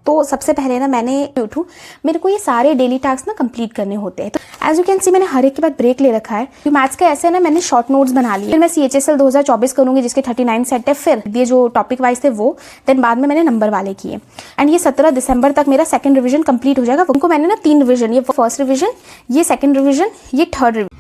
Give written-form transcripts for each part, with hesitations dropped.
तो सबसे पहले ना मैंने उठूँ, मेरे को ये सारे डेली टास्क ना कंप्लीट करने होते हैं। तो एज यू कैन सी मैंने हर एक के बाद ब्रेक ले रखा है। तो मैथ्स का ऐसे ना मैंने शॉर्ट नोट्स बना लिए। फिर मैं CHSL 2024 करूँगी जिसके 39 सेट है। फिर ये जो टॉपिक वाइज थे वो, देन बाद में मैंने नंबर वाले किए। एंड ये 17 दिसंबर तक मेरा सेकंड रिवीजन कंप्लीट हो जाएगा। उनको मैंने ना 3 रिवीजन, ये फर्स्ट रिवीजन, ये सेकंड रिवीजन, ये third revision.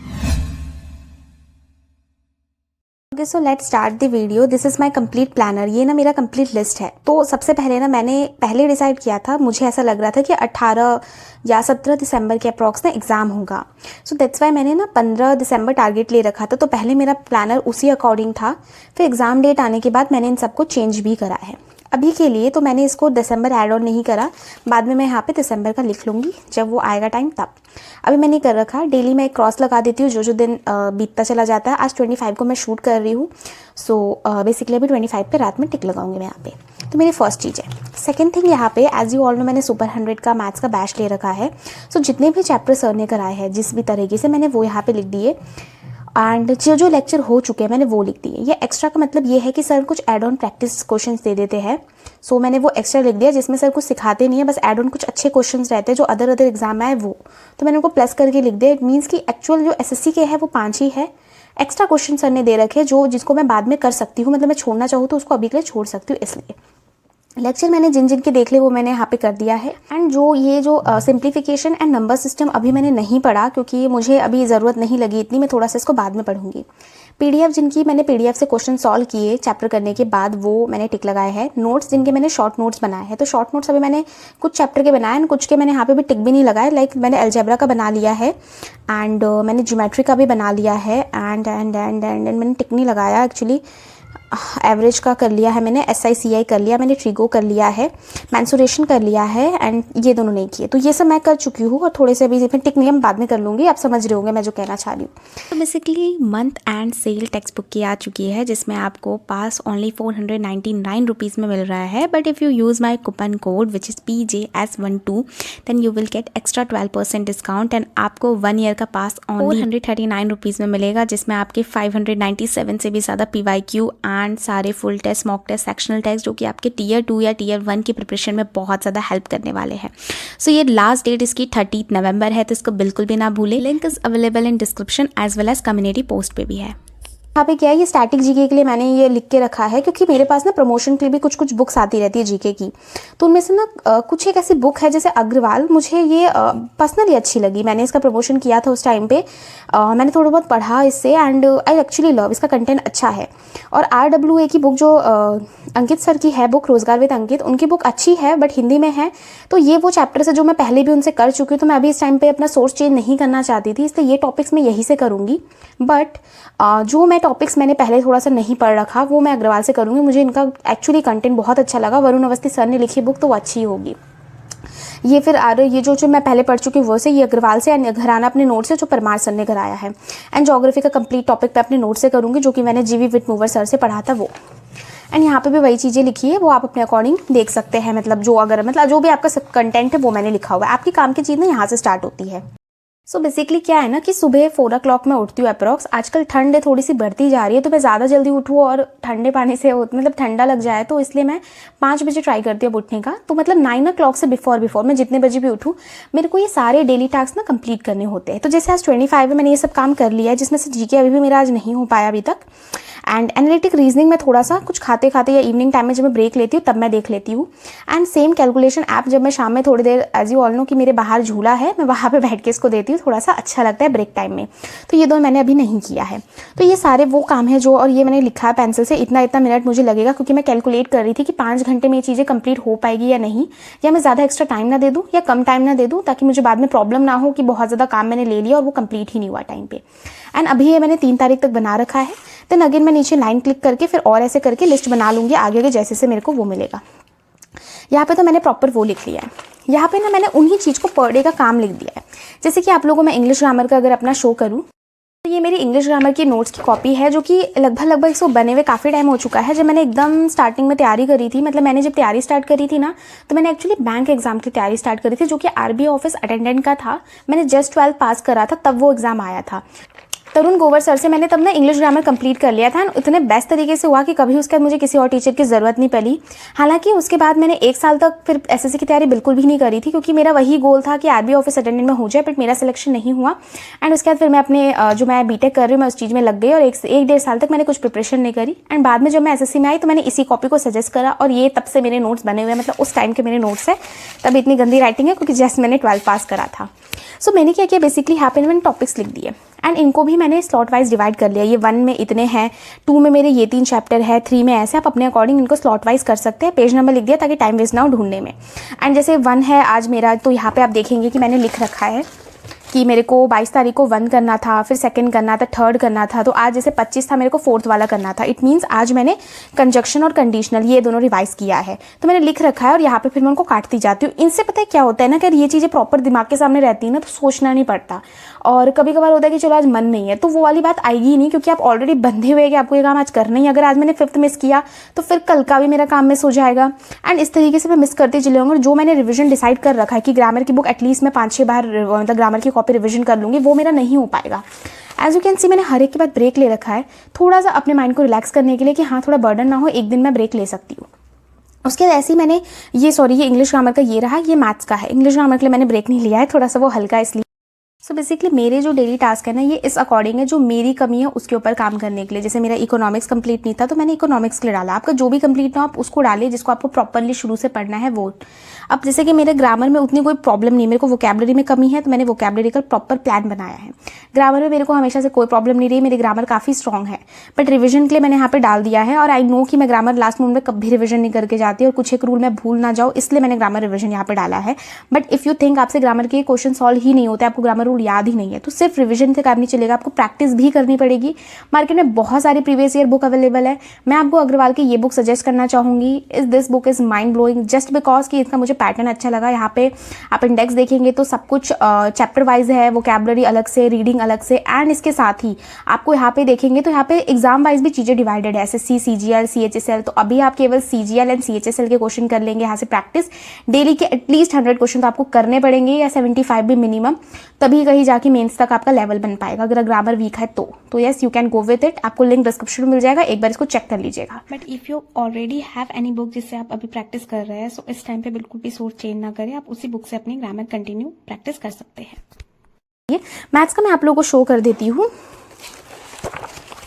Okay, so let's start the video. This is my complete planner. ये ना मेरा कंप्लीट लिस्ट है। तो सबसे पहले ना मैंने पहले डिसाइड किया था, मुझे ऐसा लग रहा था कि 18 या 17 दिसंबर के अप्रॉक्स ना एग्ज़ाम होगा। सो दैट्स वाई मैंने ना 15 दिसंबर टारगेट ले रखा था। तो पहले मेरा प्लानर उसी अकॉर्डिंग था। फिर एग्ज़ाम डेट आने के बाद मैंने इन सबको चेंज भी करा है। अभी के लिए तो मैंने इसको दिसंबर ऐड ऑन नहीं करा, बाद में मैं यहाँ पे दिसंबर का लिख लूँगी जब वो आएगा टाइम तब। अभी मैंने कर रखा, डेली मैं एक क्रॉस लगा देती हूँ जो जो दिन बीतता चला जाता है। आज 25 को मैं शूट कर रही हूँ। सो बेसिकली अभी 25 पे रात में टिक लगाऊंगी मैं यहाँ पे। तो मेरी फर्स्ट चीज़ है। सेकेंड थिंग, यहाँ पे एज यू ऑल नो मैंने सुपर 100 का मैथ्स का बैच ले रखा है। सो जितने भी चैप्टर सर ने कराए हैं जिस भी तरीके से, मैंने वो यहाँ पे लिख दिए। एंड जो जो लेक्चर हो चुके हैं मैंने वो लिख दिए। ये एक्स्ट्रा का मतलब ये है कि सर कुछ एड ऑन प्रैक्टिस क्वेश्चंस दे देते हैं। सो मैंने वो एक्स्ट्रा लिख दिया जिसमें सर कुछ सिखाते नहीं है, बस एड ऑन कुछ अच्छे क्वेश्चंस रहते हैं जो अदर एग्जाम में आए वो। तो मैंने उनको प्लस करके लिख दिया। इट मीन्स कि एक्चुअल जो SSC के है वो 5 ही है। एक्स्ट्रा क्वेश्चन सर ने दे रखे जो जिसको मैं बाद में कर सकती हूँ, मतलब मैं छोड़ना चाहूँ तो उसको अभी के लिए छोड़ सकती हूँ। इसलिए लेक्चर मैंने जिन जिन के देख लिए वो मैंने यहाँ पे कर दिया है। एंड जो ये जो सिंप्लीफिकेशन एंड नंबर सिस्टम अभी मैंने नहीं पढ़ा क्योंकि मुझे अभी ज़रूरत नहीं लगी इतनी, मैं थोड़ा सा इसको बाद में पढ़ूंगी। PDF जिनकी मैंने PDF से क्वेश्चन सॉल्व किए चैप्टर करने के बाद वो मैंने टिक लगाए हैं। नोट्स जिनके मैंने शॉर्ट नोट्स बनाए हैं, तो शॉर्ट नोट्स अभी मैंने कुछ चैप्टर के बनाए एंड कुछ के मैंने यहाँ पे भी टिक भी नहीं लगाए। लाइक मैंने अलजेब्रा का बना लिया है एंड मैंने ज्योमेट्री का भी बना लिया है एंड मैंने टिक नहीं लगाया एक्चुअली। एवरेज का कर लिया है मैंने, SI CI कर लिया मैंने, ट्रिगो कर लिया है, मैंसुरेशन कर लिया है एंड ये दोनों नहीं किए। तो ये सब मैं कर चुकी हूँ और थोड़े से अभी इसमें टिक नहीं, हम बाद में कर लूँगी। आप समझ रहे होंगे मैं जो कहना चाह रही हूँ। तो basically month end sale text book की आ चुकी है जिसमें आपको पास ओनली 499 रुपीज़ में मिल रहा है। But if you use my coupon code which is PJS12 then you will get extra 12% discount and आपको 1 ईयर का पास ओनली 439 रुपीज़ में मिलेगा, जिसमें आपके 597 से भी ज़्यादा PYQ एंड सारे full test, mock test, sectional test जो कि आपके Tier 2 या Tier 1 की प्रिपरेशन में बहुत ज़्यादा हेल्प करने वाले हैं। सो ये लास्ट डेट इसकी 30 नवंबर है, तो इसको बिल्कुल भी ना भूलें। Link is available in description as well as community post पे भी है। यहाँ पे क्या है, ये स्टैटिक जीके के लिए मैंने ये लिख के रखा है क्योंकि मेरे पास ना प्रमोशन के लिए भी कुछ कुछ बुक्स आती रहती है जीके की। तो उनमें से ना कुछ एक ऐसी बुक है जैसे अग्रवाल, मुझे ये पर्सनली अच्छी लगी। मैंने इसका प्रमोशन किया था उस टाइम पे। मैंने थोड़ा बहुत पढ़ा इससे एंड आई एक्चुअली लव, इसका कंटेंट अच्छा है। और RWA की बुक जो अंकित सर की है बुक, रोजगार विद अंकित, उनकी बुक अच्छी है बट हिंदी में है। तो ये वो चैप्टर्स है जो मैं पहले भी उनसे कर चुकी हूँ। तो मैं अभी इस टाइम पे अपना सोर्स चेंज नहीं करना चाहती थी, इसलिए ये टॉपिक्स मैं यहीं से करूँगी। बट जो मैं टॉपिक्स मैंने पहले थोड़ा सा नहीं पढ़ रखा वो मैं अग्रवाल से करूँगी। मुझे इनका एक्चुअली कंटेंट बहुत अच्छा लगा। वरुण अवस्थी सर ने लिखी बुक तो वो अच्छी होगी। ये फिर ये जो मैं पहले पढ़ चुकी हूँ वो से, ये अग्रवाल से, एंड घराना अपने नोट से जो परमार सर ने कराया है। एंड ज्योग्राफी का कंप्लीट टॉपिक पे अपने नोट से करूँगी जो कि मैंने GV विटमूवर सर से पढ़ा था वो। एंड यहाँ पे भी वही चीज़ें लिखी है, वो आप अपने अकॉर्डिंग देख सकते हैं। मतलब जो भी आपका कंटेंट है वो मैंने लिखा हुआ है। आपकी काम की चीज़ ना यहाँ से स्टार्ट होती है। सो बेसिकली क्या है ना कि सुबह 4 o'clock मैं उठती हूँ अप्रॉक्स। आजकल ठंड थोड़ी सी बढ़ती जा रही है तो मैं ज़्यादा जल्दी उठूँ और ठंडे पानी से मतलब ठंडा लग जाए, तो इसलिए मैं 5 बजे ट्राई करती हूँ उठने का। तो मतलब 9 o'clock से बिफोर मैं जितने बजे भी उठूँ, मेरे को ये सारे डेली टास्क ना कंप्लीट करने होते हैं। तो जैसे आज 25 है, मैंने ये सब काम कर लिया है जिसमें से जीके अभी भी मेरा आज नहीं हो पाया अभी तक। एंड एनालिटिक रीजनिंग में थोड़ा सा कुछ खाते खाते या इवनिंग टाइम में जब मैं ब्रेक लेती हूँ तब मैं देख लेती हूँ। एंड सेम कैलकुलेशन ऐप जब मैं शाम में थोड़ी देर, एज यू ऑल नो कि मेरे बाहर झूला है, मैं वहाँ पे बैठ के इसको देती हूँ, थोड़ा सा अच्छा लगता है ब्रेक टाइम में। तो ये दो मैंने अभी नहीं किया है। तो ये सारे वो काम है जो, और ये मैंने लिखा है पेंसिल से, इतना मिनट मुझे लगेगा क्योंकि मैं कैलकुलेट कर रही थी कि 5 घंटे में ये चीज़ें कंप्लीट हो पाएगी या नहीं, या मैं ज़्यादा एक्स्ट्रा टाइम ना दे दूँ या कम टाइम ना दे दूँ, ताकि मुझे बाद में प्रॉब्लम ना हो कि बहुत ज़्यादा काम मैंने ले लिया और वो कंप्लीट ही नहीं हुआ टाइम पे। एंड अभी ये मैंने 3 तारीख तक बना रखा है। देन अगेन मैं नीचे लाइन क्लिक करके फिर और ऐसे करके लिस्ट बना लूँगी आगे आगे जैसे मेरे को वो मिलेगा। यहाँ पे तो मैंने प्रॉपर वो लिख लिया है। यहाँ पे ना मैंने उन्हीं चीज़ को पर डे का काम लिख दिया है। जैसे कि आप लोगों को मैं इंग्लिश ग्रामर का अगर अपना शो करूँ, तो ये मेरी इंग्लिश ग्रामर की नोट्स की कॉपी है जो कि लगभग इसको बने हुए काफ़ी टाइम हो चुका है। जब मैंने एकदम स्टार्टिंग में तैयारी करी थी, मतलब मैंने जब तैयारी स्टार्ट करी थी ना, तो मैंने एक्चुअली बैंक एग्जाम की तैयारी स्टार्ट करी थी जो कि RBI ऑफिस अटेंडेंट का था। मैंने जस्ट 12 पास करा था तब वो एग्ज़ाम आया था। तरुण गोवर सर से मैंने तब ना इंग्लिश ग्रामर कंप्लीट कर लिया था, इतने बेस्ट तरीके से हुआ कि कभी उसके बाद मुझे किसी और टीचर की ज़रूरत नहीं पड़ी। हालांकि उसके बाद मैंने 1 साल तक फिर एसएससी की तैयारी बिल्कुल भी नहीं करी थी, क्योंकि मेरा वही गोल था कि आरबी ऑफिस अटेंडेंट में हो जाए, बट मेरा सिलेक्शन नहीं हुआ। एंड उसके बाद फिर मैं अपने जो मैं बीटेक कर रही हूँ मैं उस चीज़ में लग गई, और 1-1.5 साल तक मैंने कुछ प्रिपरेशन नहीं करी। एंड बाद में जब मैं एसएससी में आई तो मैंने इसी कॉपी को सजेस्ट करा, और ये तब से मेरे नोट्स बने हुए हैं, मतलब उस टाइम के मेरे नोट्स है। तब इतनी गंदी राइटिंग है क्योंकि जस्ट मैंने 12 पास करा था। सो मैंने क्या किया, बेसिकली यहाँ पे मैंने टॉपिक्स लिख दिए एंड इनको भी मैंने स्लॉट वाइज डिवाइड कर लिया। ये 1 में इतने हैं, 2 में मेरे ये 3 चैप्टर है, 3 में ऐसे। आप अपने अकॉर्डिंग इनको स्लॉट वाइज कर सकते हैं। पेज नंबर लिख दिया ताकि टाइम वेस्ट ना हो ढूंढने में। एंड जैसे 1 है आज मेरा, तो यहाँ पे आप देखेंगे कि मैंने लिख रखा है कि मेरे को 22 तारीख को 1 करना था, फिर 2nd करना था, 3rd करना था। तो आज जैसे 25 था, मेरे को 4th वाला करना था। इट मीन्स आज मैंने कंजक्शन और कंडीशनल ये दोनों रिवाइज किया है, तो मैंने लिख रखा है और यहाँ पे फिर मैं उनको काटती जाती हूँ। इनसे पता है क्या होता है ना, कि ये चीज़ें प्रॉपर दिमाग के सामने रहती है ना तो सोचना नहीं पड़ता। और कभी कभार होता है कि चलो आज मन नहीं है, तो वो वाली बात आएगी ही नहीं, क्योंकि आप ऑलरेडी बंधे हुए कि आपको ये काम आज करना ही। अगर आज मैंने 5th मिस किया तो फिर कल का भी मेरा काम मिस हो जाएगा। एंड इस तरीके से मैं मिस करती चली जाऊँगी। और जो मैंने रिविजन डिसाइड कर रखा है कि ग्रामर की बुक एटलीस्ट मैं 5-6 बार मतलब ग्रामर की कॉपी रिविजन कर लूँगी, वो मेरा नहीं हो पाएगा। एज यू कैन सी मैंने हर एक के बाद ब्रेक ले रखा है, थोड़ा सा अपने माइंड को रिलैक्स करने के लिए कि हाँ थोड़ा बर्डन ना हो, एक दिन मैं ब्रेक ले सकती हूँ। उसके बाद ऐसे ही मैंने ये इंग्लिश ग्रामर का ये रहा, ये मैथ्स का है। इंग्लिश ग्रामर के लिए मैंने ब्रेक नहीं लिया है, थोड़ा सा वो हल्का इसलिए। सो बेसिकली मेरे जो डेली टास्क है ना, ये इस अकॉर्डिंग है, जो मेरी कमी है उसके ऊपर काम करने के लिए। जैसे मेरा इकोनॉमिक्स कंप्लीट नहीं था तो मैंने इकोनॉमिक्स के लिए डाला। आपका जो भी कंप्लीट ना हो आप उसको डालिए जिसको आपको प्रॉपरली शुरू से पढ़ना है वो। अब जैसे कि मेरे ग्रामर में उतनी कोई प्रॉब्लम नहीं, मेरे को वोकैबुलरी में कमी है तो मैंने वोकैबुलरी का प्रॉपर प्लान बनाया है। ग्रामर में मेरे को हमेशा से कोई प्रॉब्लम नहीं रही, मेरी ग्रामर काफ़ी स्ट्रॉन्ग है, बट रिविजन के लिए मैंने यहाँ पे डाल दिया है। और आई नो कि मैं ग्रामर लास्ट मोमेंट में कभी रिविजन नहीं करके जाती और कुछ एक रूल मैं भूल ना जाऊँ, इसलिए मैंने ग्रामर रिविजन यहाँ पे डाला है। बट इफ़ यू थिंक आपसे ग्रामर के क्वेश्चन सॉल्व ही नहीं होते, आपको ग्रामर रूल याद ही नहीं है, तो सिर्फ रिविजन से काम नहीं चलेगा, आपको प्रैक्टिस भी करनी पड़ेगी। मार्केट में बहुत सारी प्रीवियस ईयर बुक अवेलेबल है। मैं आपको अग्रवाल की ये बुक सजेस्ट करना चाहूँगी। This book is mind blowing just because कि इसका मुझे पैटर्न अच्छा लगा। यहाँ पे आप इंडेक्स देखेंगे तो सब कुछ चैप्टर वाइज है, वोकैबुलरी अलग से, रीडिंग अलग से, एंड इसके साथ ही आपको यहाँ पे देखेंगे तो यहाँ पे एग्जाम वाइज भी चीज़ें डिवाइडेड है, एसएससी, सीजीएल, सीएचएसएल। तो अभी आप केवल सीजीएल एंड सीएचएसएल के क्वेश्चन कर लेंगे यहाँ से प्रैक्टिस। डेली के एटलीस्ट 100 क्वेश्चन तो आपको करने पड़ेंगे, या 75 भी मिनिमम, तभी कहीं जाके मेंस तक आपका लेवल बन पाएगा। अगर ग्रामर वीक है तो yes you can go with it. आपको लिंक डिस्क्रिप्शन में मिल जाएगा, एक बार इसको चेक कर लीजिएगा। But if you already have any book जिससे आप अभी प्रैक्टिस कर रहे हैं, सो इस टाइम पे बिल्कुल भी सोच चेंज ना करें, आप उसी बुक से अपनी ग्रामर कंटिन्यू प्रैक्टिस कर सकते हैं। ये मैथ्स का मैं आप लोगों को शो कर देती हूँ।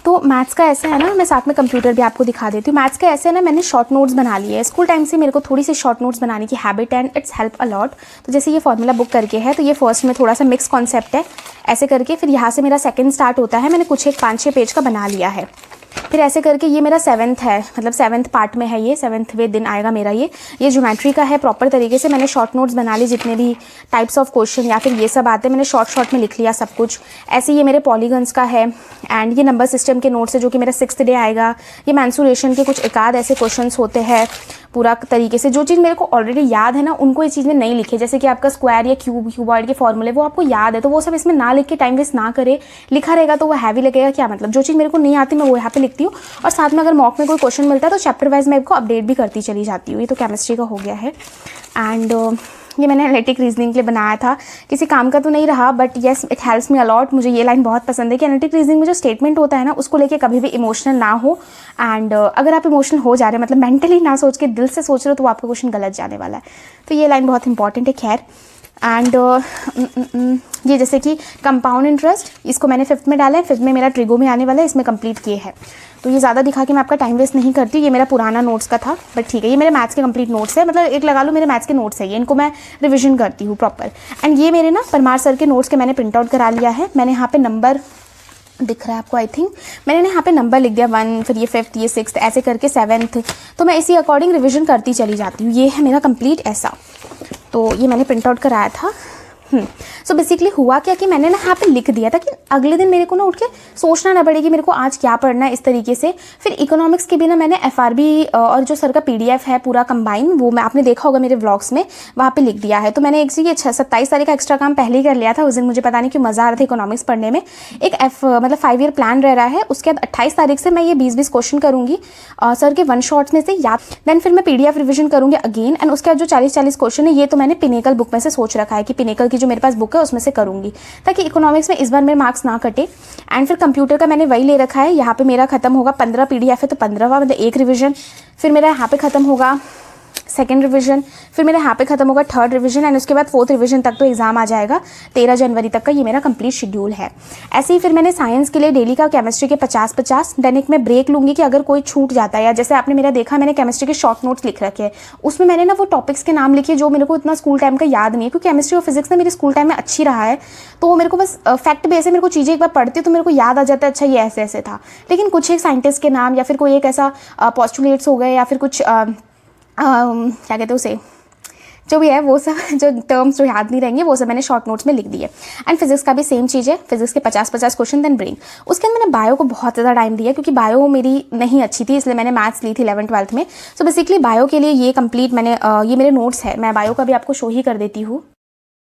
तो मैथ्स का ऐसा है ना, मैं साथ में कंप्यूटर भी आपको दिखा देती हूँ। मैथ्स का ऐसे है ना, मैंने शॉर्ट नोट्स बना लिए है। स्कूल टाइम से मेरे को थोड़ी सी शॉर्ट नोट्स बनाने की हैबिट है एंड इट्स हेल्प अलॉट। तो जैसे ये फॉर्मूला बुक करके है, तो ये फर्स्ट में थोड़ा सा मिक्स कॉन्सेप्ट है ऐसे करके, फिर यहाँ से मेरा सेकंड स्टार्ट होता है। मैंने कुछ एक 5-6 पेज का बना लिया है। फिर ऐसे करके ये मेरा 7th है, मतलब 7th पार्ट में है, ये 7वें दिन आएगा मेरा। ये ज्योमेट्री का है। प्रॉपर तरीके से मैंने शॉर्ट नोट्स बना ली, जितने भी टाइप्स ऑफ क्वेश्चन या फिर ये सब आते हैं मैंने शॉर्ट में लिख लिया सब कुछ। ऐसे ये मेरे पॉलीगन्स का है एंड ये नंबर सिस्टम के नोट्स है जो कि मेरा 6th डे आएगा। ये मैंसुरेशन के कुछ एकाध ऐसे क्वेश्चन होते हैं पूरा तरीके से। जो चीज़ मेरे को ऑलरेडी याद है ना, उनको इस चीज़ में नहीं लिखे। जैसे कि आपका स्क्वायर या क्यूबॉइड के फॉर्मूले वो आपको याद है, तो वो सब इसमें ना लिख के टाइम वेस्ट ना करे। लिखा रहेगा तो वो हैवी लगेगा, क्या मतलब। जो चीज़ मेरे को नहीं आती मैं वो यहाँ पे लिखती हूँ, और साथ में अगर मॉक में कोई क्वेश्चन मिलता है तो चैप्टर वाइज मैं आपको अपडेट भी करती चली जाती हूँ। ये तो केमिस्ट्री का हो गया है। एंड ये मैंने एनालिटिक रीजनिंग के लिए बनाया था, किसी काम का तो नहीं रहा, but yes it helps me a lot. मुझे ये लाइन बहुत पसंद है कि एनालिटिक रीजनिंग में जो स्टेटमेंट होता है ना, उसको लेके कभी भी इमोशनल ना हो। एंड अगर आप इमोशनल हो जा रहे हैं, मतलब मेंटली ना सोच के दिल से सोच रहे हो, तो आपका क्वेश्चन गलत जाने वाला है। तो ये लाइन बहुत इंपॉर्टेंट है। खैर एंड ये जैसे कि कंपाउंड इंटरेस्ट, इसको मैंने 5th में डाला है, 5th में मेरा ट्रिगो में आने वाला है, इसमें कंप्लीट किए है। तो ये ज़्यादा दिखा के मैं आपका टाइम वेस्ट नहीं करती। ये मेरा पुराना नोट्स का था, बट ठीक है, ये मेरे मैथ्स के कंप्लीट नोट्स है, मतलब एक लगा लो मेरे मैथ्स के नोट्स है ये, इनको मैं रिविजन करती हूँ प्रॉपर। एंड ये मेरे ना परमार सर के नोट्स के मैंने प्रिंट आउट करा लिया है। मैंने यहाँ पे नंबर दिख रहा है आपको, आई थिंक मैंने यहाँ पे नंबर लिख दिया 1, फिर ये 5th, ये 6th, ऐसे करके 7th। तो मैं इसी अकॉर्डिंग रिविजन करती चली जाती हूँ। ये है मेरा कंप्लीट ऐसा। तो ये मैंने प्रिंट आउट कराया था। सो बेसिकली हुआ क्या कि मैंने ना यहाँ पे लिख दिया था कि अगले दिन मेरे को ना उठ के सोचना ना पड़े कि मेरे को आज क्या पढ़ना है, इस तरीके से। फिर इकोनॉमिक्स के भी ना मैंने एफआरबी और जो सर का पीडीएफ है पूरा कंबाइन, वो मैं आपने देखा होगा मेरे व्लॉग्स में, वहाँ पे लिख दिया है। तो मैंने एक ये 27 तारीख का एक्स्ट्रा काम पहले ही कर लिया था। उस दिन मुझे पता नहीं क्यों मज़ा आ रहा था इकोनॉमिक्स पढ़ने में। एक मतलब 5 ईयर प्लान रह रहा है। उसके बाद 28 तारीख से मैं ये 20-20 क्वेश्चन करूँगी सर के 1 शॉट्स में से याद। फिर मैं पीडीएफ रिविजन करूँगी अगेन। एंड उसके बाद जो 40-40 क्वेश्चन है, ये तो मैंने पिनेकल बुक में से सोच रखा है कि पिनेकल की की जो मेरे पास बुक है उसमें से करूँगी, ताकि इकोनॉमिक्स में इस बार मेरे मार्क्स ना कटे। एंड फिर कंप्यूटर का मैंने वही ले रखा है, यहाँ पे मेरा खत्म होगा 15 PDF है तो 15वां मतलब एक रिवीजन, फिर मेरा यहाँ पे ख़त्म होगा सेकेंड रिवीजन, फिर मेरा यहाँ पे खत्म होगा थर्ड रिवीजन, एंड उसके बाद फोर्थ रिवीजन तक तो एग्जाम आ जाएगा 13 जनवरी तक का। ये मेरा कंप्लीट शेड्यूल है। ऐसे ही फिर मैंने साइंस के लिए डेली का केमिस्ट्री के 50-50 देन एक मैं ब्रेक लूँगी कि अगर कोई छूट जाता है, या जैसे आपने मेरा देखा मैंने केमिस्ट्री के शॉर्ट नोट्स लिख रखे हैं, उसमें मैंने ना वो टॉपिक्स के नाम लिखे जो मेरे को इतना स्कूल टाइम का याद नहीं है, क्योंकि केमिस्ट्री और फिजिक्स ना मेरे स्कूल टाइम में अच्छी रहा है, तो मेरे को बस फैक्ट बेस है, मेरे को चीज़ें एक बार पढ़ती तो मेरे को याद आ जाता है अच्छा ये ऐसे ऐसे था। लेकिन कुछ एक साइंटिस्ट के नाम या फिर कोई एक ऐसा पोस्टुलेट्स हो गए या फिर कुछ क्या कहते हैं उसे, जो भी है वो सब जो टर्म्स जो याद नहीं रहेंगे वो सब मैंने शॉर्ट नोट्स में लिख दिए। एंड फिजिक्स का भी सेम चीज़ है, फिजिक्स के 50-50 क्वेश्चन देन ब्रेन। उसके अंदर मैंने बायो को बहुत ज़्यादा टाइम दिया क्योंकि बायो मेरी नहीं अच्छी थी, इसलिए मैंने मैथ्स ली थी 11th-12th में। सो बेसिकली बायो के लिए ये कंप्लीट मैंने ये मेरे नोट्स है, मैं बायो का भी आपको शो ही कर देती हूँ।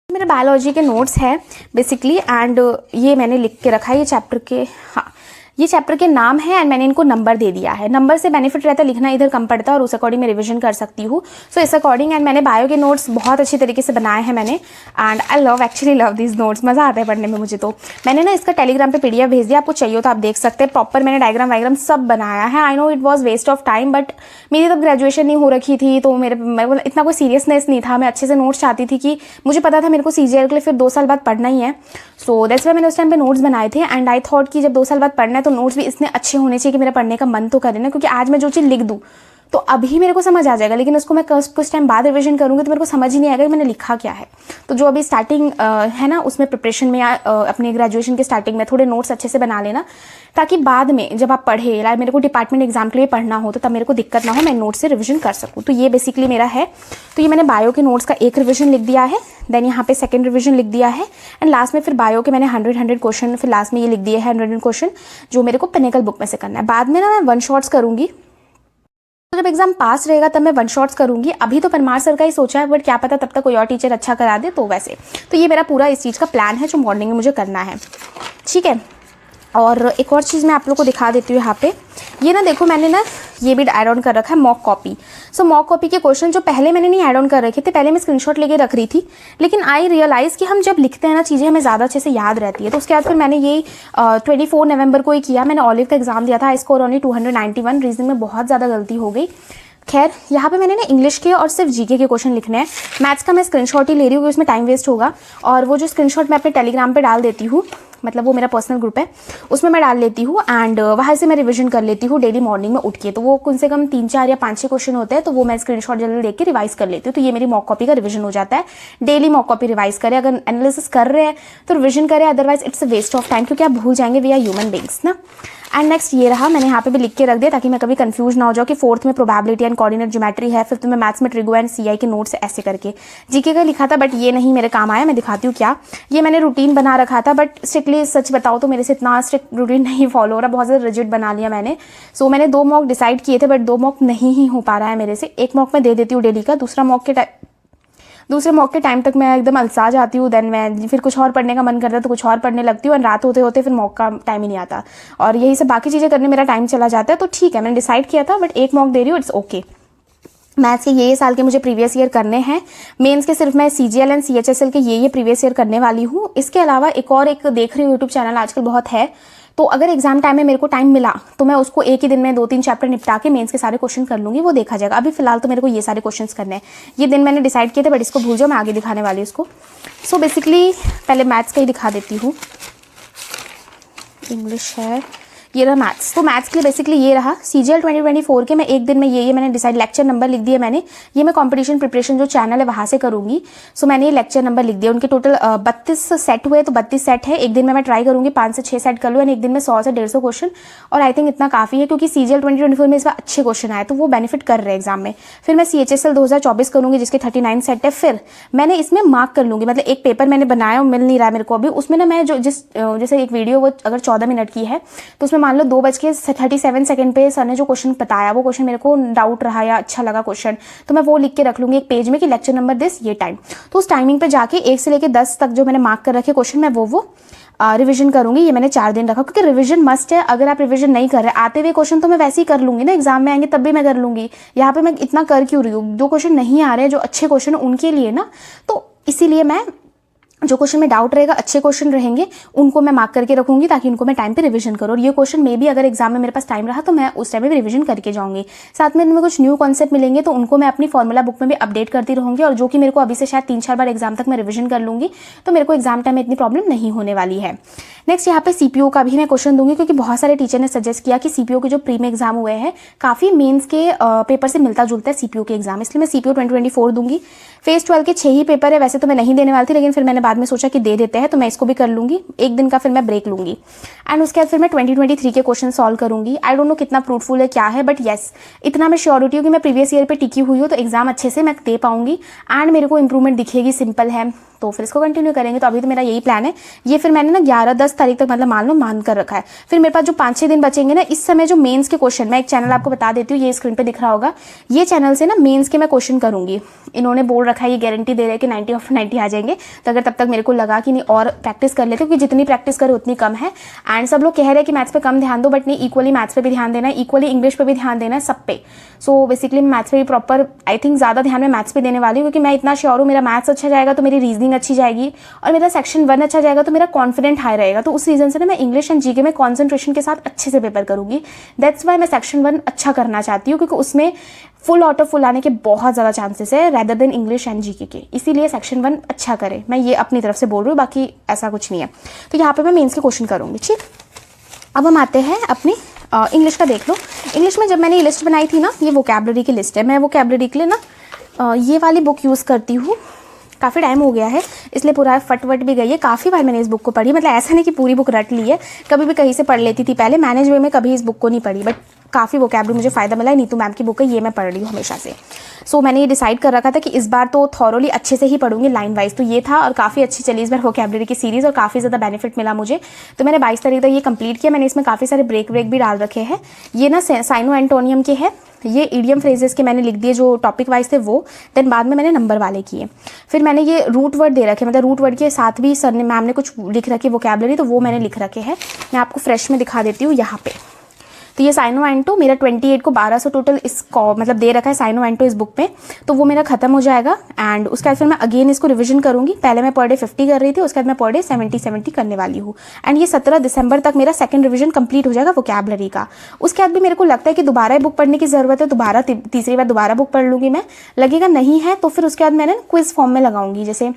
मेरे बायोलॉजी के नोट्स है बेसिकली, एंड ये मैंने लिख के रखा है ये चैप्टर के, हाँ ये चैप्टर के नाम है एंड मैंने इनको नंबर दे दिया है। नंबर से बेनिफिट रहता है, लिखना इधर कम पड़ता है और उस अकॉर्डिंग मैं रिवीजन कर सकती हूँ। सो इस अकॉर्डिंग एंड मैंने बायो के नोट्स बहुत अच्छी तरीके से बनाए हैं मैंने, and I actually love this notes, मज़ा आता है पढ़ने में मुझे। तो मैंने ना इसका टेलीग्राम पे PDF भेज दिया, आपको चाहिए तो आप देख सकते हैं। प्रॉपर मैंने डायग्राम वायग्राम सब बनाया है। I know it was waste of time, but मेरी तब ग्रेजुएशन नहीं हो रखी थी तो मेरे इतना कोई सीरियसनेस नहीं था। मैं अच्छे से नोट्स चाहती थी कि मुझे पता था मेरे को CGL के लिए फिर 2 साल बाद पढ़ना ही है। सो दैट्स वाई मैंने उस टाइम पे नोट्स बनाए थे, एंड आई थॉट कि जब 2 साल बाद पढ़ना है तो नोट्स भी इतने अच्छे होने चाहिए कि मेरा पढ़ने का मन तो करे ना, क्योंकि आज मैं जो चीज़ लिख दूँ तो अभी मेरे को समझ आ जाएगा, लेकिन उसको मैं कुछ टाइम बाद रिवीजन करूँगी तो मेरे को समझ ही नहीं आएगा कि मैंने लिखा क्या है। तो जो अभी स्टार्टिंग है ना उसमें प्रिपरेशन में या अपने ग्रेजुएशन के स्टार्टिंग में थोड़े नोट्स अच्छे से बना लेना, ताकि बाद में जब आप पढ़े या मेरे को डिपार्टमेंट एग्जाम के लिए पढ़ना हो तो तब मेरे को दिक्कत ना हो, मैं नोट्स से रिवीजन कर सकूँ। तो ये बेसिकली मेरा है। तो ये मैंने बायो के नोट्स का एक रिवीजन लिख दिया है, देन यहाँ पे सेकंड रिवीजन लिख दिया है, एंड लास्ट में फिर बायो के मैंने 100 क्वेश्चन फिर लास्ट में ये लिख दिए हैं 100 क्वेश्चन जो मेरे को पिनेकल बुक में से करना है। बाद में ना मैं 1 शॉट्स करूँगी, तो जब एग्जाम पास रहेगा तब मैं 1 शॉट्स करूंगी। अभी तो परमार सर का ही सोचा है, बट क्या पता तब तक कोई और टीचर अच्छा करा दे। तो वैसे तो ये मेरा पूरा इस चीज़ का प्लान है जो मॉर्निंग में मुझे करना है, ठीक है। और एक और चीज़ मैं आप लोग को दिखा देती हूँ यहाँ पे, ये ना देखो मैंने ना ये भी ऐड ऑन कर रखा है मॉक कॉपी। सो मॉक कॉपी के क्वेश्चन जो पहले मैंने नहीं ऐड ऑन कर रखे थे, पहले मैं स्क्रीनशॉट लेके रख रही थी, लेकिन आई रियलाइज़ कि हम जब लिखते हैं ना चीज़ें हमें ज़्यादा अच्छे से याद रहती है। तो उसके बाद फिर मैंने ये 24 नवंबर को ही किया। मैंने ऑलिव का एग्जाम दिया था, आई स्कोर ओनली 291, रीजनिंग में बहुत ज़्यादा गलती हो गई। खैर यहाँ पे मैंने ना इंग्लिश के और सिर्फ जीके के क्वेश्चन लिखने हैं। मैथ्स का मैं स्क्रीनशॉट ही ले रही हूँ, उसमें टाइम वेस्ट होगा, और वो जो स्क्रीनशॉट मैं अपने टेलीग्राम पे डाल देती हूँ, मतलब वो मेरा पर्सनल ग्रुप है उसमें मैं डाल लेती हूँ, एंड वहाँ से मैं रिवीजन कर लेती हूँ डेली मॉर्निंग में उठ के। तो वो कम से कम 3-4 या 5-6 क्वेश्चन होते हैं, तो वो मैं स्क्रीनशॉट जल्दी देख के रिवाइज कर लेती हूँ। तो ये मेरी मॉक कॉपी का रिवीजन हो जाता है। डेली मॉक कॉपी रिवाइज करें, अगर एनालिसिस कर रहे हैं तो रिवीजन करें, otherwise it's a waste of time, क्योंकि आप भूल जाएंगे, वी आर ह्यूमन बीइंग्स ना। एंड नेक्स्ट ये रहा, मैंने यहाँ पे भी लिख के रख दिया ताकि मैं कभी कंफ्यूज ना हो जाऊँ कि 4th में प्रोबेबिलिटी एंड कोऑर्डिनेट ज्योमेट्री है, 5th में मैथ्स में ट्रिगो एंड CI के नोट्स ऐसे करके। जीके का लिखा था बट ये नहीं मेरे काम आया, मैं दिखाती हूँ क्या। ये मैंने रूटीन बना रखा था, बट स्ट्रिक्टली सच बताओ तो मेरे से इतना स्ट्रिक्ट रूटीन नहीं फॉलो हो रहा, बहुत ज़्यादा रिजिड बना लिया मैंने। सो मैंने 2 मॉक डिसाइड किए थे, बट 2 मॉक नहीं ही हो पा रहा है मेरे से। एक मॉक मैं दे देती हूँ डेली का, दूसरे मॉक के टाइम तक मैं एकदम अलसा जाती हूँ, देन मैं फिर कुछ और पढ़ने का मन करता है तो कुछ और पढ़ने लगती हूँ, और रात होते होते फिर मॉक का टाइम ही नहीं आता, और यही सब बाकी चीज़ें करने मेरा टाइम चला जाता है। तो ठीक है, मैंने डिसाइड किया था, बट एक मॉक दे रही हूँ, इट्स ओके। मैथ्स के ये साल के मुझे प्रीवियस ईयर करने हैं, मेंस के सिर्फ मैं CGL एंड CHSL के ये प्रीवियस ईयर करने वाली हूँ। इसके अलावा एक देख रही हूँ यूट्यूब चैनल आजकल बहुत है, तो अगर एग्जाम टाइम में मेरे को टाइम मिला तो मैं उसको एक ही दिन में 2-3 चैप्टर निपटा के मेंस के सारे क्वेश्चन कर लूँगी, वो देखा जाएगा। अभी फिलहाल तो मेरे को ये सारे क्वेश्चंस करने हैं। ये दिन मैंने डिसाइड किए थे, बट इसको भूल जाओ, मैं आगे दिखाने वाली हूँ इसको। सो बेसिकली पहले मैथ्स का ही दिखा देती हूँ। इंग्लिश है, ये रहा मैथ्स। तो मैथ्स के लिए बेसिकली ये रहा CGL 2024 के मैं एक दिन में ये मैंने डिसाइड लेक्चर नंबर लिख दिया मैंने। ये मैं कंपटीशन प्रिपरेशन जो चैनल है वहाँ से करूँगी। सो मैंने ये लेक्चर नंबर लिख दिया। उनके टोटल 32 सेट हुए, तो 32 सेट है। एक दिन में मैं ट्राई करूँगी 5 से 6 सेट कर लूँ, एंड एक दिन में 100 से 150 क्वेश्चन, और आई थिंक इतना काफ़ी है, क्योंकि CGL 2024 में इस बार अच्छे क्वेश्चन आए तो वो बेनिफिट कर रहे हैं एग्जाम में। फिर मैं CHSL 2024 करूँगी जिसके 39 सेट है। फिर मैंने इसमें मार्क कर लूँगी, मतलब एक पेपर मैंने बनाया मिल नहीं रहा मेरे को अभी, उसमें ना मैं जो जैसे एक वीडियो वो अगर 14 मिनट की है तो उसमें मान लो 2:37 सेकंड पे सर ने जो क्वेश्चन बताया वो क्वेश्चन मेरे को डाउट रहा या अच्छा लगा क्वेश्चन, तो मैं वो लिख के रख लूँगी एक पेज में कि लेक्चर नंबर दिस ये टाइम। तो उस टाइमिंग पे जाके 1 से लेकर 10 तक जो मैंने मार्क कर रखे क्वेश्चन मैं वो रिवीजन करूंगी। ये मैंने 4 दिन रखा, क्योंकि रिवीजन मस्ट है। अगर आप रिवीजन नहीं कर रहे, आते हुए क्वेश्चन तो मैं वैसे ही कर लूंगी ना, एग्जाम में आएंगे तब भी मैं कर लूंगी। यहाँ पे मैं इतना कर क्यों रही हूँ? जो क्वेश्चन नहीं आ रहे हैं, जो अच्छे क्वेश्चन उनके लिए ना, तो इसीलिए मैं जो क्वेश्चन में डाउट रहेगा, अच्छे क्वेश्चन रहेंगे, उनको मैं मार्क करके रखूंगी ताकि उनको मैं टाइम पे रिवीजन करूँ। और ये क्वेश्चन में भी अगर एग्जाम में मेरे पास टाइम रहा तो मैं उस टाइम में भी रिवीजन करके जाऊंगी। साथ में इनमें कुछ न्यू कॉन्सेप्ट मिलेंगे तो उनको मैं अपनी फॉर्मूला बुक में भी अपडेट करती रहूंगी, और जो कि मेरे को अभी से शायद 3-4 बार एग्जाम तक मैं रिवीजन कर लूंगी, तो मेरे को एग्जाम टाइम में इतनी प्रॉब्लम नहीं होने वाली है। नेक्स्ट यहाँ पे सीपीओ का भी मैं क्वेश्चन दूंगी, क्योंकि बहुत सारे टीचर ने सजेस्ट किया कि सीपीओ के जो प्री में एग्जाम हुए हैं काफ़ी मेंस के पेपर से मिलता जुलता है सीपीओ के एग्जाम, इसलिए मैं सीपीओ 2024 दूंगी। फेज 12 के 6 ही पेपर है, वैसे तो मैं नहीं देने वाली थी, लेकिन फिर मैंने बाद में सोचा कि दे देते हैं, तो मैं इसको भी कर लूंगी। एक दिन का फिर मैं ब्रेक लूंगी, एंड उसके बाद फिर मैं 2023 के क्वेश्चन सॉल्व करूंगी। आई डोंट नो कितना फ्रूटफुल है क्या है, बट येस इतना मैं श्योरिटी हूँ कि मैं प्रीवियस ईयर पे टिकी हुई हूँ, तो एग्जाम अच्छे से मैं दे पाऊंगी एंड मेरे को इंप्रूवमेंट दिखेगी, सिंपल है। तो फिर इसको कंटिन्यू करेंगे। तो अभी तो मेरा यही प्लान है। ये फिर मैंने ना 11-10 तारीख तक मतलब मान कर रखा है। फिर मेरे पास जो 5-6 दिन बचेंगे ना, इस समय जो मेंस के क्वेश्चन, मैं एक चैनल आपको बता देती हूँ, ये स्क्रीन पे दिख रहा होगा, ये चैनल से ना मेंस के मैं क्वेश्चन करूंगी। इन्होंने बोल रखा है, ये गारंटी दे रहे हैं कि 90 ऑफ 90 आ जाएंगे। तो अगर तब तक मेरे को लगा कि नहीं और प्रैक्टिस कर लेते, क्योंकि जितनी प्रैक्टिस करो उतनी कम है। एंड सब लोग कह रहे हैं कि मैथ्स पे कम ध्यान दो, बट नहीं, इक्वली मैथ्स पे भी ध्यान देना है, इक्वली इंग्लिश पे भी ध्यान देना है, सब पे। सो बेसिकली मैं मैथ्स पे भी प्रॉपर आई थिंक ज़्यादा ध्यान में मैथ्स पे देने वाली हूँ, क्योंकि मैं इतना श्योर हूँ मेरा मैथ्स अच्छा जाएगा तो मेरी रीजनिंग अच्छी जाएगी, और मेरा सेक्शन 1 अच्छा जाएगा तो मेरा कॉन्फिडेंट हाई रहेगा। तो उस रीजन से ना मैं इंग्लिश एंड जीके में कॉन्सेंट्रेशन के साथ अच्छे से पेपर करूंगी। दैट्स वाई मैं सेक्शन 1 अच्छा करना चाहती हूँ, क्योंकि उसमें फुल आउट ऑफ फुल आने के बहुत ज़्यादा चांसेस है rather than English and GK के, इसीलिए सेक्शन 1 अच्छा करे। मैं ये अपनी तरफ से बोल रही हूँ, बाकी ऐसा कुछ नहीं है। तो यहाँ पे मैं मेंस के क्वेश्चन करूँगी। ठीक, अब हम आते हैं अपनी इंग्लिश का। देख लो, इंग्लिश में जब मैंने ये लिस्ट बनाई थी ना, ये वोकैबलरी की लिस्ट है। मैं वोकैबलरी के लिए ना ये वाली बुक यूज़ करती हूँ। काफ़ी टाइम हो गया है, इसलिए पूरा फटवट भी गई है। काफ़ी बार मैंने इस बुक को पढ़ी, मतलब ऐसा नहीं कि पूरी बुक रट ली है, कभी भी कहीं से पढ़ लेती थी पहले, मैनेज वे में कभी इस बुक को नहीं पढ़ी, बट काफ़ी वोकैबलरी मुझे फ़ायदा मिला है। नीतू मैम की बुक है, ये मैं पढ़ रही हूँ हमेशा से। सो मैंने ये डिसाइड कर रखा था कि इस बार तो थॉरोली अच्छे से ही पढ़ूंगी लाइन वाइज। तो ये था, और काफ़ी अच्छी चली इस बार वोकैबलरी की सीरीज़, और काफ़ी ज़्यादा बेनिफिट मिला मुझे। तो मैंने 22 तारीख तक ये कंप्लीट किया। मैंने इसमें काफ़ी सारे ब्रेक भी डाल रखे हैं। ये ना साइनो एंटोनियम के है, ये इडियम फ्रेजेस के मैंने लिख दिए जो टॉपिक वाइज थे वो, देन बाद में मैंने नंबर वाले किए। फिर मैंने ये रूट वर्ड दे रखे, मतलब रूट वर्ड के साथ भी सर ने मैम ने कुछ लिख रखी वोकैबलरी, तो वो मैंने लिख रखे हैं। मैं आपको फ्रेश में दिखा देती हूँ यहाँ पे। तो ये साइनो एंटो मेरा 28 को 1200 टोटल इसको मतलब दे रखा है साइनो एंटो इस बुक में, तो वो मेरा खत्म हो जाएगा। एंड उसके बाद फिर मैं अगेन इसको रिवीजन करूंगी। पहले मैं पर डे 50 कर रही थी, उसके बाद मैं पर डे 70 करने वाली हूँ। एंड ये 17 दिसंबर तक मेरा सेकंड रिवीजन कंप्लीट हो जाएगा वोकैबलरी का। उसके बाद भी मेरे को लगता है कि दोबारा बुक पढ़ने की ज़रूरत है, दोबारा तीसरी बार दोबारा बुक पढ़ लूँगी मैं। लगेगा नहीं है तो फिर उसके बाद मैंने क्विज फॉर्म में लगाऊंगी। जैसे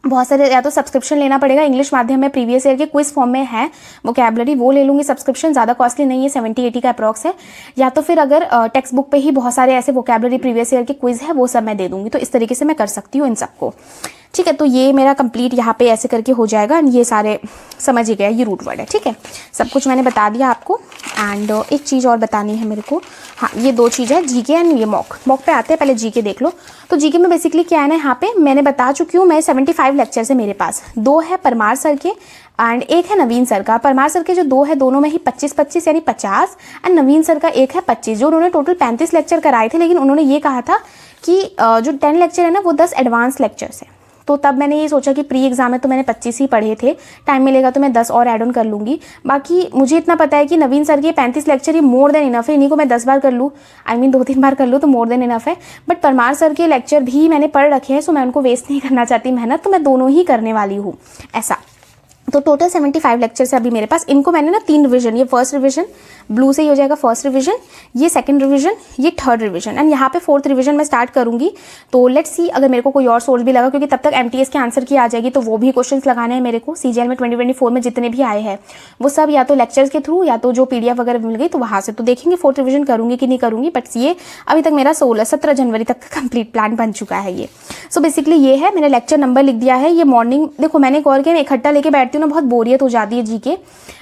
बहुत सारे, या तो सब्सक्रिप्शन लेना पड़ेगा, इंग्लिश माध्यम में प्रीवियस ईयर के क्विज फॉर्म में है वोकैबलरी, वो ले लूँगी सब्सक्रिप्शन, ज़्यादा कॉस्टली नहीं है, 70-80 का अप्रॉक्स है। या तो फिर अगर टेक्स्ट बुक पे ही बहुत सारे ऐसे वोकैबलरी प्रीवियस ईयर के क्विज है, वो सब मैं दे दूँगी। तो इस तरीके से मैं कर सकती हूँ इन सबको। ठीक है, तो ये मेरा कंप्लीट यहाँ पे ऐसे करके हो जाएगा। ये सारे समझ ही गया, ये रूट वर्ड है। ठीक है, सब कुछ मैंने बता दिया आपको। एंड एक चीज़ और बतानी है मेरे को, हाँ, ये 2 चीज़ है, जीके एंड ये मॉक पे आते हैं। पहले जीके देख लो। तो जीके में बेसिकली क्या है ना, यहाँ पे मैंने बता चुकी हूँ, मैं 75 लेक्चर्स है मेरे पास। 2 है परमार सर के एंड 1 है नवीन सर का। परमार सर के जो 2 है, दोनों में ही 25-25 यानी 50, एंड नवीन सर का 1 है 25, जो उन्होंने टोटल 35 लेक्चर कराए थे। लेकिन उन्होंने ये कहा था कि जो 10 लेक्चर है ना, वो 10 एडवांस लेक्चर्स है। तो तब मैंने ये सोचा कि प्री एग्जाम में तो मैंने 25 ही पढ़े थे, टाइम मिलेगा तो मैं 10 और ऐड ऑन कर लूँगी। बाकी मुझे इतना पता है कि नवीन सर के 35 लेक्चर ही मोर देन इनफ है, इन्हीं को मैं 10 बार कर लूँ, आई मीन 2-3 बार कर लूँ तो मोर देन इनफ है। बट परमार सर के लेक्चर भी मैंने पढ़ रखे हैं, सो मैं उनको वेस्ट नहीं करना चाहती मेहनत, तो मैं दोनों ही करने वाली हूँ ऐसा। तो टोटल 75 लेक्चर्स है अभी मेरे पास। इनको मैंने ना 3 रिवीजन, ये फर्स्ट रिवीजन ब्लू से ही हो जाएगा फर्स्ट रिवीजन, ये सेकंड रिवीजन, ये थर्ड रिवीजन, एंड यहाँ पे 4th रिवीजन मैं स्टार्ट करूँगी। तो लेट्स सी अगर मेरे को कोई और सोर्स भी लगा, क्योंकि तब तक MTS के आंसर की आ जाएगी, तो वो भी क्वेश्चंस लगाने हैं मेरे को। CGL में 2024 में जितने भी आए हैं वो सब या तो लेक्चर्स के थ्रू या तो जो PDF वगैरह मिल गई तो वहाँ से, तो देखेंगे 4th रिवीजन करूँगी कि नहीं करूँगी। बट ये अभी तक मेरा 17 जनवरी तक का कंप्लीट प्लान बन चुका है ये। सो बेसिकली ये है, मैंने लेक्चर नंबर लिख दिया है। ये मॉर्निंग देखो मैंने एक और किया, मैं इकट्ठा लेके बैठती हूँ ना, बहुत बोरियत हो जाती है जीके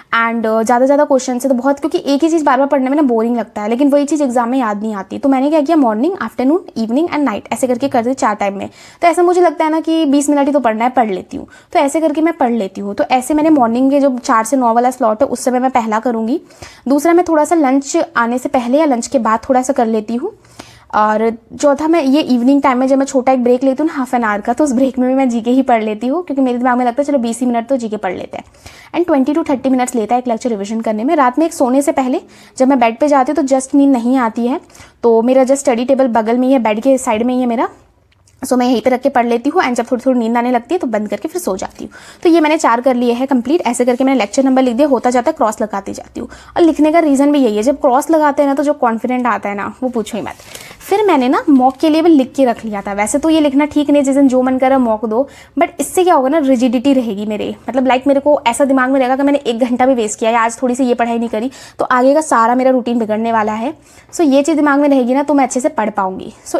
एंड ज़्यादा क्वेश्चन से, तो बहुत, क्योंकि एक ही चीज़ बार बार पढ़ने में ना बोरिंग लगता है, लेकिन वही चीज़ एग्जाम में याद नहीं आती। तो मैंने क्या किया, morning, afternoon, evening and night ऐसे करके कर दी 4 टाइम में। तो ऐसा मुझे लगता है ना कि 20 मिनट ही तो पढ़ना है, पढ़ लेती हूँ, तो ऐसे करके मैं पढ़ लेती हूँ। तो ऐसे मैंने मॉर्निंग के जो 4 से 9 वाला स्लॉट है उस समय मैं पहला करूँगी। दूसरा मैं थोड़ा सा लंच आने से पहले या लंच के बाद थोड़ा सा कर लेती हूँ। और चौथा मैं ये इवनिंग टाइम में जब मैं छोटा एक ब्रेक लेती हूँ ना, हाफ एन आवर का, तो उस ब्रेक में भी मैं जीके ही पढ़ लेती हूँ, क्योंकि मेरे दिमाग में लगता है चलो 20 मिनट तो जीके पढ़ लेते हैं। एंड 20 to 30 मिनट्स लेता है एक लेक्चर रिवीजन करने में। रात में एक सोने से पहले जब मैं बेड पे जाती हूँ तो जस्ट नींद नहीं आती है, तो मेरा जस्ट स्टडी टेबल बगल में ही है, बेड के साइड में ही है मेरा, सो मैं यहीं पे रख के पढ़ लेती हूँ एंड जब थोड़ी थोड़ी नींद आने लगती है तो बंद करके फिर सो जाती हूँ। तो ये मैंने 4 कर लिए हैं कंप्लीट। ऐसे करके मैंने लेक्चर नंबर लिख दिया, होता जाता है क्रॉस लगाती जाती हूँ। और लिखने का रीज़न भी यही है, जब क्रॉस लगाते हैं ना तो जो कॉन्फिडेंट आता है ना वो पूछो ही मत। फिर मैंने ना मॉक के लिए भी लिख के रख लिया था। वैसे तो ये लिखना ठीक नहीं, जिस दिन जो मन करे मॉक दो, बट इससे क्या होगा ना, रिजिडिटी रहेगी मेरे, मतलब लाइक मेरे को ऐसा दिमाग में रहेगा कि मैंने 1 घंटा भी वेस्ट किया है, आज थोड़ी सी ये पढ़ाई नहीं करी तो आगे का सारा मेरा रूटीन बिगड़ने वाला है। सो ये चीज़ दिमाग में रहेगी ना तो मैं अच्छे से पढ़ पाऊंगी। सो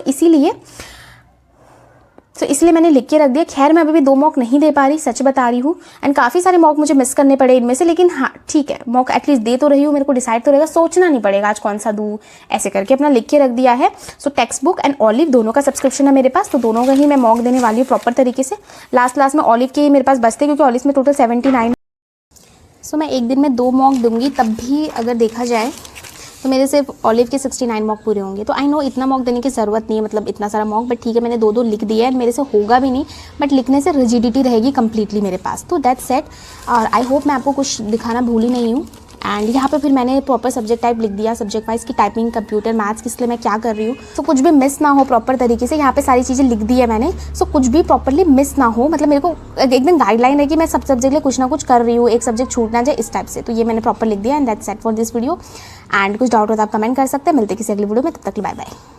इसलिए मैंने लिख के रख दिया। खैर मैं अभी भी 2 मॉक नहीं दे पा रही, सच बता रही हूँ, एंड काफ़ी सारे मॉक मुझे मिस करने पड़े इनमें से, लेकिन हाँ ठीक है, मॉक एटलीस्ट दे तो रही हूँ, मेरे को डिसाइड तो रहेगा, सोचना नहीं पड़ेगा आज कौन सा दूँ। ऐसे करके अपना लिख के रख दिया है। सो टेक्स्ट बुक एंड ऑलिव दोनों का सब्सक्रिप्शन है मेरे पास, तो दोनों का ही मैं मॉक देने वाली हूँ प्रॉपर तरीके से। लास्ट में ऑलिव के मेरे पास बचते क्योंकि ऑलिव में टोटल 79। सो मैं एक दिन में 2 मॉक दूंगी, तब भी अगर देखा जाए तो मेरे सिर्फ ऑलिव के 69 मॉक पूरे होंगे। तो आई नो इतना मॉक देने की ज़रूरत नहीं है, मतलब इतना सारा मॉक, बट ठीक है मैंने 2 लिख दिया है। मेरे से होगा भी नहीं, बट लिखने से रिजिडिटी रहेगी कंप्लीटली मेरे पास। तो दैट्स सेट। और आई होप मैं आपको कुछ दिखाना भूली नहीं हूँ। एंड यहाँ पे फिर मैंने प्रॉपर सब्जेक्ट टाइप लिख दिया, सब्जेक्ट वाइज की टाइपिंग, कंप्यूटर, मैथ्स, किस लिए मैं क्या कर रही हूँ। तो कुछ भी मिस ना हो प्रॉपर तरीके से, यहाँ पे सारी चीज़ें लिख दी है मैंने। सो कुछ भी प्रॉपरली मिस ना हो, मतलब मेरे को एकदम गाइडलाइन है कि मैं सब सब्जेक्ट लिए कुछ ना कुछ कर रही हूँ, एक सब्जेक्ट छूट ना जाए इस टाइप से। तो ये मैंने प्रॉपर लिख दिया and that's set for this video. And कुछ डाउट हो तो आप कमेंट कर सकते हैं। मिलते किसी अगली वीडियो में, तब तक बाय बाय।